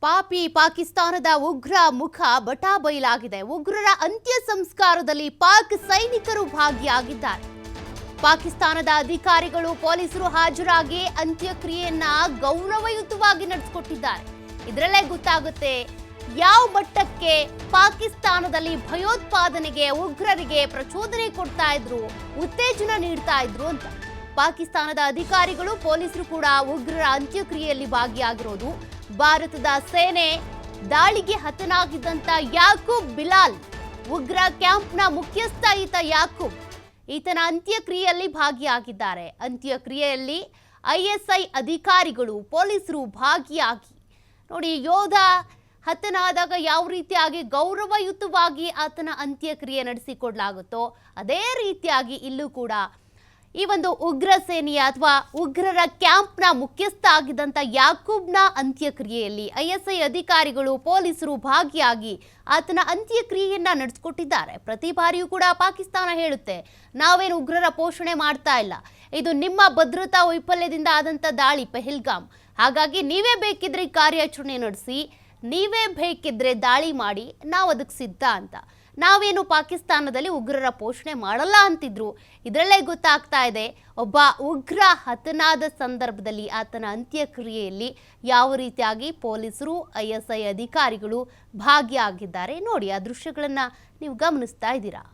ಪಾಪಿ ಪಾಕಿಸ್ತಾನದ ಉಗ್ರ ಮುಖ ಬಟಾಬೈಲಾಗಿದೆ. ಉಗ್ರರ ಅಂತ್ಯ ಸಂಸ್ಕಾರದಲ್ಲಿ ಪಾಕ್ ಸೈನಿಕರು ಭಾಗಿಯಾಗಿದ್ದಾರೆ. ಪಾಕಿಸ್ತಾನದ ಅಧಿಕಾರಿಗಳು ಪೊಲೀಸರು ಹಾಜರಾಗಿ ಅಂತ್ಯಕ್ರಿಯೆಯನ್ನ ಗೌರವಯುತವಾಗಿ ನಡೆಸಿಕೊಟ್ಟಿದ್ದಾರೆ. ಇದರಲ್ಲೇ ಗೊತ್ತಾಗುತ್ತೆ ಯಾವ ಮಟ್ಟಕ್ಕೆ ಪಾಕಿಸ್ತಾನದಲ್ಲಿ ಭಯೋತ್ಪಾದನೆಗೆ ಉಗ್ರರಿಗೆ ಪ್ರಚೋದನೆ ಕೊಡ್ತಾ ಇದ್ರು, ಉತ್ತೇಜನ ನೀಡ್ತಾ ಇದ್ರು ಅಂತ. ಪಾಕಿಸ್ತಾನದ ಅಧಿಕಾರಿಗಳು ಪೊಲೀಸರು ಕೂಡ ಉಗ್ರರ ಅಂತ್ಯಕ್ರಿಯೆಯಲ್ಲಿ ಭಾಗಿಯಾಗಿರೋದು. ಭಾರತದ ಸೇನೆ ದಾಳಿಗೆ ಹತನಾಗಿದ್ದಂತ ಯಾಕೂಬ್ ಬಿಲಾಲ್ ಉಗ್ರ ಕ್ಯಾಂಪ್ನ ಮುಖ್ಯಸ್ಥ ಯಾಕೂಬ್ ಈತನ ಅಂತ್ಯಕ್ರಿಯೆಯಲ್ಲಿ ಭಾಗಿಯಾಗಿದ್ದಾರೆ. ಅಂತ್ಯಕ್ರಿಯೆಯಲ್ಲಿ ISI ಅಧಿಕಾರಿಗಳು ಪೊಲೀಸರು ಭಾಗಿಯಾಗಿ ನೋಡಿ, ಯೋಧ ಹತನಾದಾಗ ಯಾವ ರೀತಿಯಾಗಿ ಗೌರವಯುತವಾಗಿ ಆತನ ಅಂತ್ಯಕ್ರಿಯೆ ನಡೆಸಿಕೊಡ್ಲಾಗುತ್ತೋ ಅದೇ ರೀತಿಯಾಗಿ ಇಲ್ಲೂ ಕೂಡ ಈ ಒಂದು ಉಗ್ರ ಸೇನೆಯ ಅಥವಾ ಉಗ್ರರ ಕ್ಯಾಂಪ್ನ ಮುಖ್ಯಸ್ಥ ಆಗಿದ್ದಂಥ ಯಾಕೂಬ್ನ ಅಂತ್ಯಕ್ರಿಯೆಯಲ್ಲಿ ISI ಅಧಿಕಾರಿಗಳು ಪೊಲೀಸರು ಭಾಗಿಯಾಗಿ ಆತನ ಅಂತ್ಯಕ್ರಿಯೆಯನ್ನ ನಡೆಸಿಕೊಟ್ಟಿದ್ದಾರೆ. ಪ್ರತಿ ಬಾರಿಯೂ ಕೂಡ ಪಾಕಿಸ್ತಾನ ಹೇಳುತ್ತೆ, ನಾವೇನು ಉಗ್ರರ ಪೋಷಣೆ ಮಾಡ್ತಾ ಇಲ್ಲ, ಇದು ನಿಮ್ಮ ಭದ್ರತಾ ವೈಫಲ್ಯದಿಂದ ಆದಂಥ ದಾಳಿ ಪೆಹಲ್ಗಾಮ್. ಹಾಗಾಗಿ ನೀವೇ ಬೇಕಿದ್ರೆ ಕಾರ್ಯಾಚರಣೆ ನಡೆಸಿ, ನೀವೇ ಬೇಕಿದ್ರೆ ದಾಳಿ ಮಾಡಿ, ನಾವು ಅದಕ್ಕೆ ಸಿದ್ಧ ಅಂತ. ನಾವೇನು ಪಾಕಿಸ್ತಾನದಲ್ಲಿ ಉಗ್ರರ ಪೋಷಣೆ ಮಾಡಲ್ಲ ಅಂತಿದ್ರು. ಇದರಲ್ಲೇ ಗೊತ್ತಾಗ್ತಾ ಇದೆ ಒಬ್ಬ ಉಗ್ರ ಹತನಾದ ಸಂದರ್ಭದಲ್ಲಿ ಆತನ ಅಂತ್ಯಕ್ರಿಯೆಯಲ್ಲಿ ಯಾವ ರೀತಿಯಾಗಿ ಪೊಲೀಸರು ISI ಅಧಿಕಾರಿಗಳು ಭಾಗಿಯಾಗಿದ್ದಾರೆ. ನೋಡಿ, ಆ ದೃಶ್ಯಗಳನ್ನು ನೀವು ಗಮನಿಸ್ತಾ ಇದ್ದೀರಾ.